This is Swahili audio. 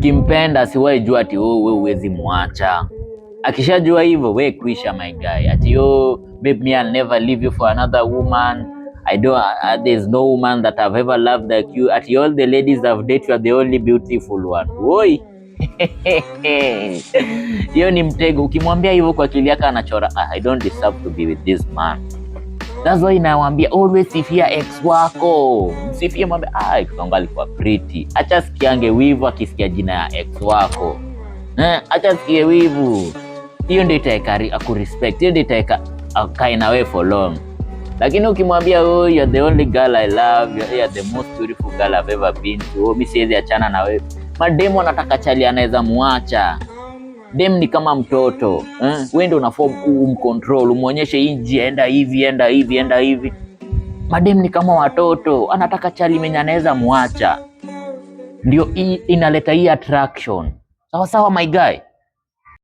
Ukimpenda siwahi jua ati wewe huwezi muacha. Akishajua hivyo we kuisha my guy. Ati babe, me I'll never leave you for another woman. There's no woman that I've ever loved like you. Ati all the ladies I've dated, you are the only beautiful one. Woi. Hiyo ni mtego. Ukimwambia hivyo kwa akili yake anachora, I don't deserve to be with this man. That's why nawaambia always sifia ex wako. Msifie, mwambie ex wangu alikuwa pretty. Acha sikiange wivu akisikia jina ya ex wako. Acha sikie wivu. Hiyo ndio itaeka akurespect. Hiyo ndio itaeka akae na wewe for long. Lakini ukimwambia you're the only girl I love, you're the most beautiful girl I've ever been to, mimi siwezi achana na wewe. Mademu anataka chali anaweza muacha. Dem ni kama mtoto, wewe ndio unafaa umcontrol, umuonyeshe hii njia, enda hivi, enda hivi, enda hivi. Madem ni kama watoto, anataka chali mwenye anaweza muacha. Ndio inaleta hii attraction. Sawa sawa my guy.